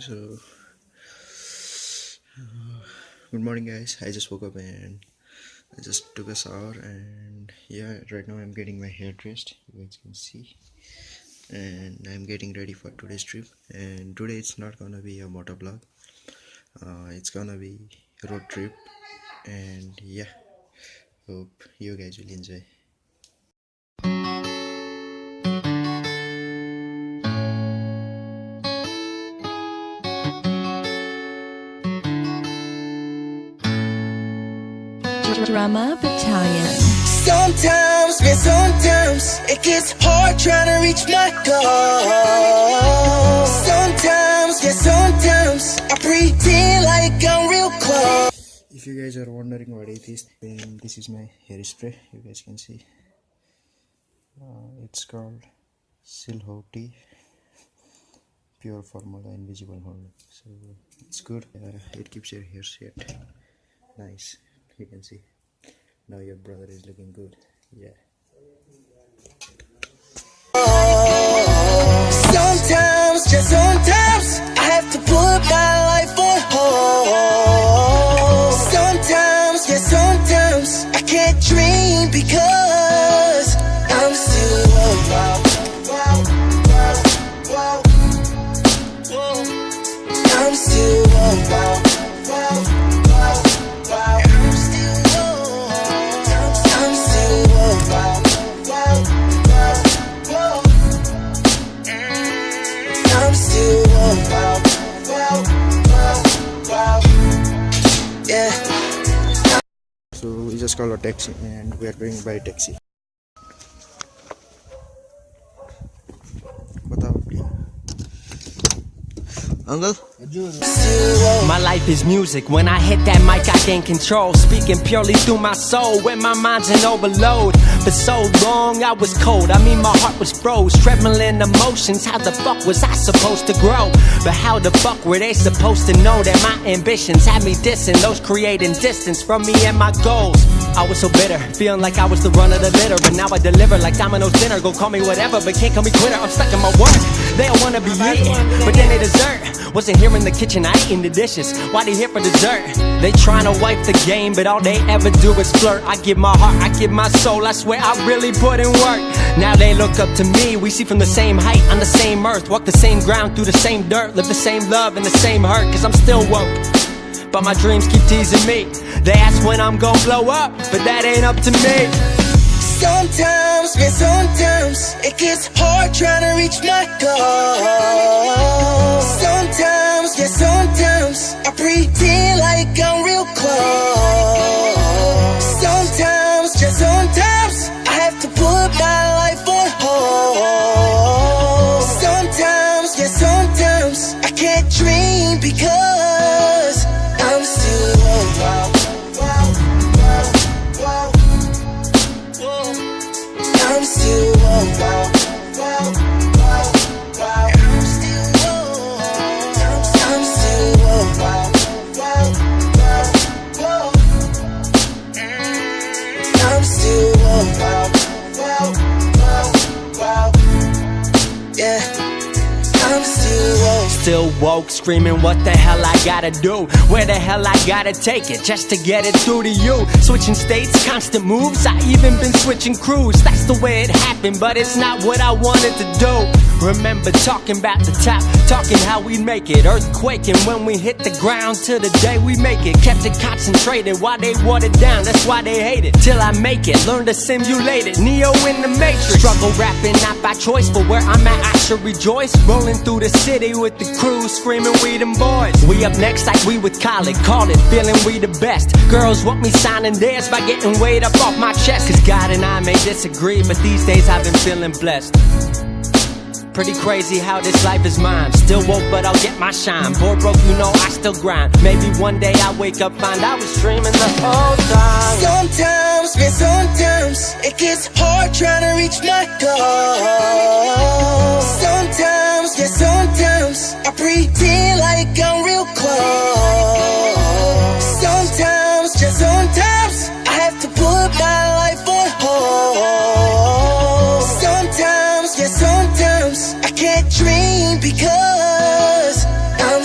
So, good morning, guys. I just woke up and I just took a shower, and yeah, right now I'm getting my hair dressed. You guys can see, and I'm getting ready for today's trip. And today it's not gonna be a motor vlog. It's gonna be a road trip, and yeah, hope you guys will enjoy. Drama Battalion. Sometimes, man, sometimes it gets hard trying to reach my goal. Sometimes, yeah, sometimes I pretend like I'm real close. If you guys are wondering what it is, then this is my hairspray. You guys can see. It's called Silho Tea, pure formula, invisible hold. So it's good. It keeps your hair straight. Nice. You can see. Now your brother is looking good. Yeah. Sometimes, just sometimes I have to put my life on hold. Sometimes, yeah, sometimes I can't dream because I'm still I'm still So we just call a taxi and we are going by taxi. Uncle? My life is music. When I hit that mic, I gain control. Speaking purely through my soul when my mind's in overload. For so long, I was cold. I mean, my heart was froze. Trembling emotions. How the fuck was I supposed to grow? But how the fuck were they supposed to know that my ambitions had me dissing those creating distance from me and my goals? I was so bitter, feeling like I was the run of the litter. But now I deliver like Domino's dinner. Go call me whatever, but can't call me quitter. I'm stuck in my work. They all wanna be me, but then they desert. Wasn't here in the kitchen, I ain't in the dishes. Why they here for dessert? They tryna wipe the game, but all they ever do is flirt. I give my heart, I give my soul, I swear I really put in work. Now they look up to me, we see from the same height, on the same earth. Walk the same ground, through the same dirt. Live the same love and the same hurt, cause I'm still woke. But my dreams keep teasing me. They ask when I'm gon' blow up, but that ain't up to me. Sometimes, man, sometimes it gets hard trying to reach my goal. Sometimes, yeah, sometimes I pretend like I'm real close. Sometimes, just sometimes I have to put my life on hold. Sometimes, yeah, sometimes I can't dream because I'm still I'm still Still woke, screaming what the hell I gotta do, where the hell I gotta take it just to get it through to you. Switching states, constant moves, I even been switching crews. That's the way it happened, but it's not what I wanted to do. Remember talking about the top, talking how we make it, earthquaking when we hit the ground till the day we make it. Kept it concentrated while they watered down, that's why they hate it. Till I make it, learn to simulate it, Neo in the Matrix. Struggle rapping not by choice, but where I'm at I should rejoice. Rolling through the city with the crew, screaming we them boys. We up next like we with Khaled, call it, feeling we the best. Girls want me signing theirs by getting weight up off my chest. Cause God and I may disagree, but these days I've been feeling blessed. Pretty crazy how this life is mine. Still woke, but I'll get my shine. Poor broke, you know I still grind. Maybe one day I wake up, find I was dreaming the whole time. Sometimes, man, sometimes it gets hard trying to reach my goal. Sometimes, yeah, sometimes I pretend like I'm real close. Sometimes, just sometimes I have to put my life on hold. Sometimes, yeah, sometimes I can't dream because I'm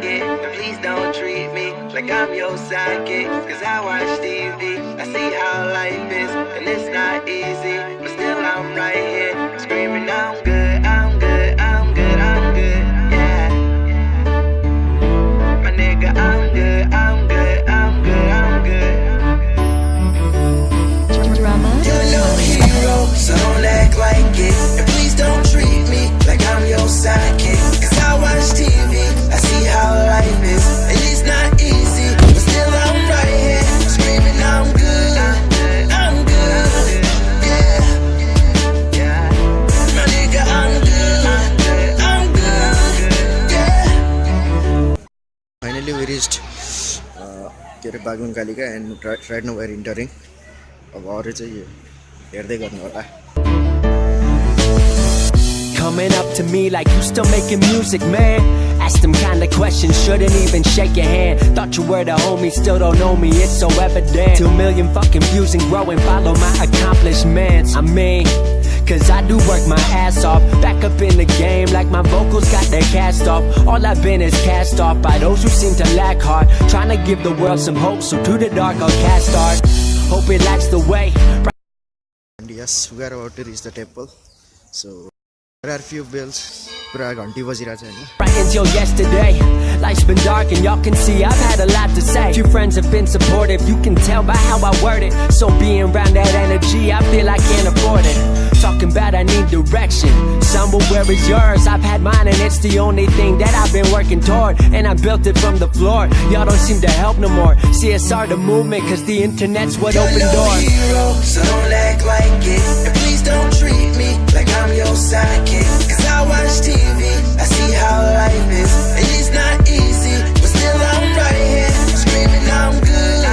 it. And please don't treat me like I'm your sidekick. Cause I watch TV, I see how life is, and it's not easy. But still I'm right here, screaming I'm good, I'm good, I'm good, I'm good, yeah. My nigga, I'm good, I'm good, I'm good, I'm good. Drama. You're no hero, so don't act like it. And please don't treat me like I'm your sidekick. Cause I watch TV, I see how life is, and it's not easy. But still I'm right here, screaming I'm good, I'm good, yeah. My nigga, I'm good, yeah. Finally we reached Baglung Kalika, and right now we're entering. अब अरू चाहिँ हेर्दै गर्नु होला. Coming up to me like you still making music, man. Ask them kind of questions, shouldn't even shake your hand. Thought you were the homie, still don't know me, it's so evident. 2 million fucking views and growing, follow my accomplishments. I mean, cause I do work my ass off. Back up in the game like my vocals got their cast off. All I've been is cast off by those who seem to lack heart. Trying to give the world some hope, so to the dark I'll cast art. Hope it lights the way. And yes, we are about to reach the temple. So there are few bells. Pura ghanti bajirachha haina. Right until yesterday, life's been dark and y'all can see I've had a lot to say. Few friends have been supportive, you can tell by how I word it. So being around that energy, I feel I can't afford it. Talking about I need direction, somewhere where is yours? I've had mine and it's the only thing that I've been working toward. And I built it from the floor, y'all don't seem to help no more. CSR the movement, cause the internet's what opened doors. You're no hero, so don't act like it. And please don't treat me like I'm your sidekick. Cause I watch TV, I see how life is, and it's not easy. But still I'm right here, screaming I'm good,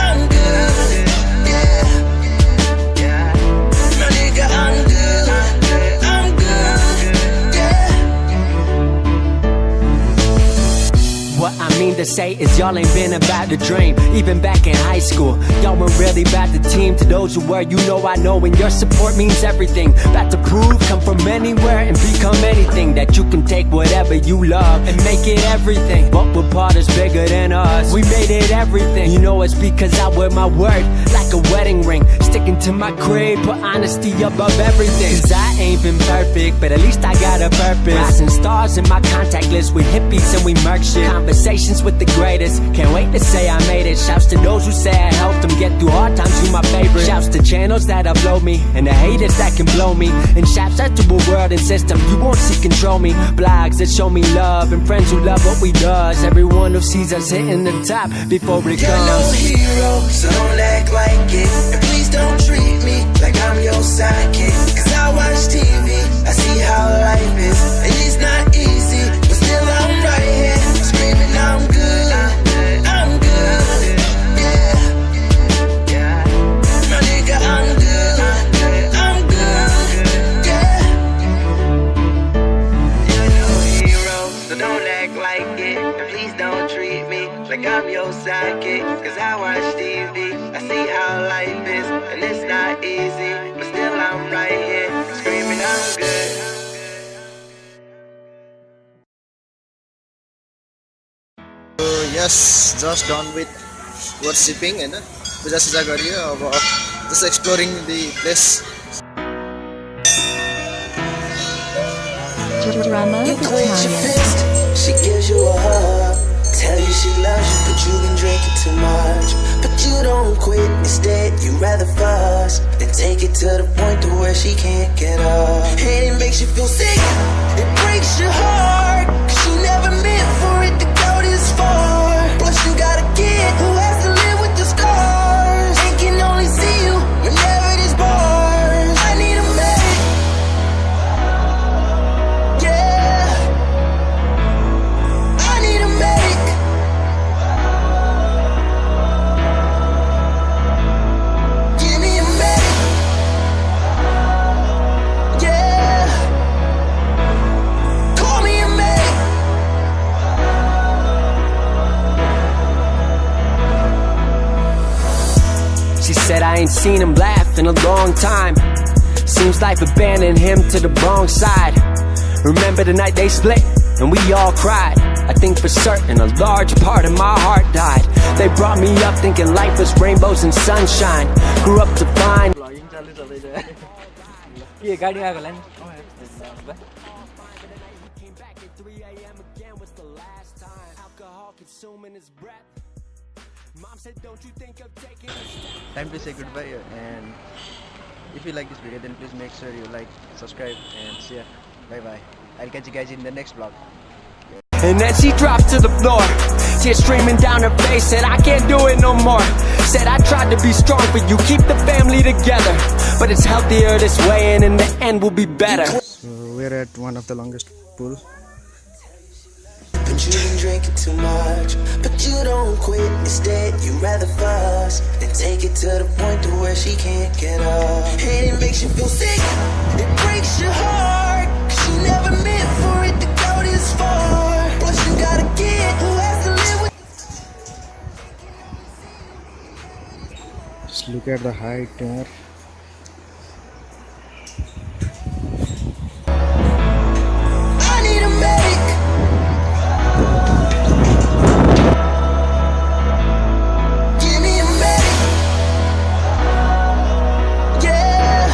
I'm good, yeah. My nigga, I'm good, I'm good, yeah. What I mean to say is y'all ain't been about the dream. Even back in high school, y'all weren't really about the team. To those who were, you know I know, and your support means everything. About to prove, come from anywhere and become anything. That you can take whatever you love and make it everything. But we're part is bigger than us, we made it everything. You know it's because I wear my word like a wedding ring. Sticking to my creed, put honesty above everything. Cause I ain't been perfect, but at least I got a purpose. Rising stars in my contact list with hippies and we murk shit. Conversations with the greatest, can't wait to say I made it. Shouts to those who say I helped them get through hard times, you my favorite. Shouts to channels that upload me, and the haters that can blow me. And shouts out to a world and system you won't see control me. Blogs that show me love, and friends who love what we does. Everyone who sees us hitting the top before it You're no comes. hero, so don't act like it. And please don't treat me like I'm your sidekick. Cause I watch TV, I see how life is, and it's not easy. But still I'm right here, screaming I'm good, I'm good, yeah. My nigga, I'm good, I'm good, yeah. You're no hero, so don't act like it. And please don't treat me like I'm your sidekick. Cause I watch TV, I see how life is, and it's not easy. But still I'm right here, screaming I'm good. So yes, just done with worshipping and puja suja गरियो. अब just exploring the place. Drama You clench your Battalion. fist, she gives you a hug. Tell you she loves you, but you've been drinking too much. But you don't quit, instead you rather fuss and take it to the point to where she can't get up. And it makes you feel sick, it breaks your heart, cause you never meant for it to go this far. Plus you got a kid who has to live with the scars and can only see you whenever there's bars. I need a medic, yeah, I need a medic. Give me a medic, yeah, call me a medic. She said I ain't seen him laugh in a long time. Seems life abandoned him to the wrong side. Remember the night they split and we all cried. I think for certain a large part of my heart died. They brought me up thinking life was rainbows and sunshine. Grew up to find के गाडी आएको होला नि came back at 3 a.m. again was the last time. Alcohol consuming his breath. Mom said, don't you think of taking a step? Time to say goodbye, and if you like this video, then please make sure you like, subscribe, and share. Bye bye. I'll catch you guys in the next vlog. And then she dropped to the floor, tears streaming down her face. Said I can't do it no more. Said I tried to be strong for you, keep the family together, but it's healthier this way, and in the end will be better. So we're at one of the longest pool. But you've been drinking too much. But you don't quit, instead you rather fuss and take it to the point to where she can't get up. And it makes you feel sick, it breaks your heart, 'cause you never meant for it to go this far. Plus you got a kid who has to live with. Just look at the height there. I need a medic. Give me a medic. Yeah.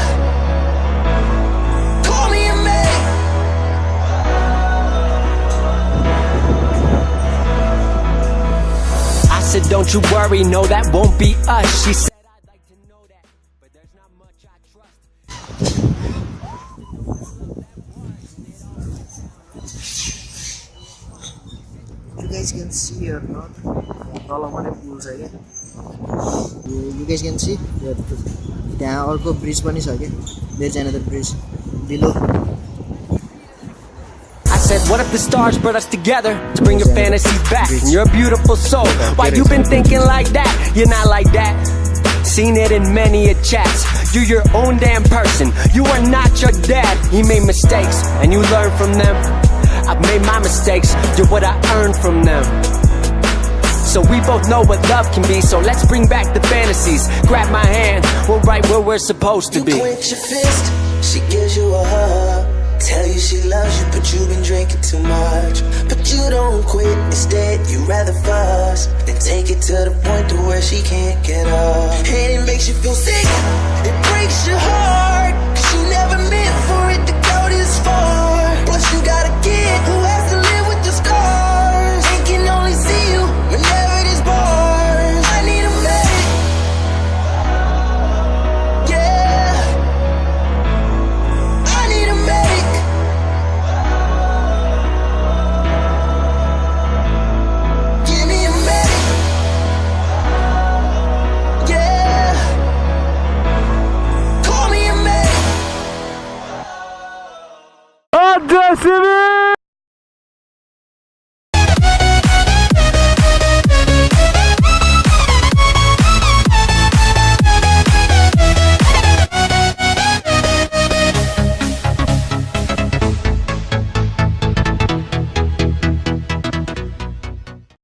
Call me a medic. I said, don't you worry, no, that won't be us. She said, I'd like to know that, but there's not much I trust. You guys can see or not? All of my pools are here. You guys can see? There also bridge pani cha ke? There's another bridge below. I said, what if the stars brought us together to bring your fantasies back and your beautiful soul? Why you been thinking like that? You're not like that. Seen it in many a chats. You're your own damn person. You are not your dad. He made mistakes and you learn from them. I've made my mistakes. You're what I earned from them. So we both know what love can be. So let's bring back the fantasies. Grab my hand, we're right where we're supposed to You be. quench your fist, she gives you a hug. Tell you she loves you, but you've been drinking too much. But you don't quit, instead you rather fuss and take it to the point to where she can't get up. And it makes you feel sick, it breaks your heart, 'cause you never meant for it to go this far. Plus you got a kid who has to live with the scars and can only see you whenever there's bars. I need a medic. Yeah, I need a medic. Give me a medic. Yeah, call me a medic. Aggressive!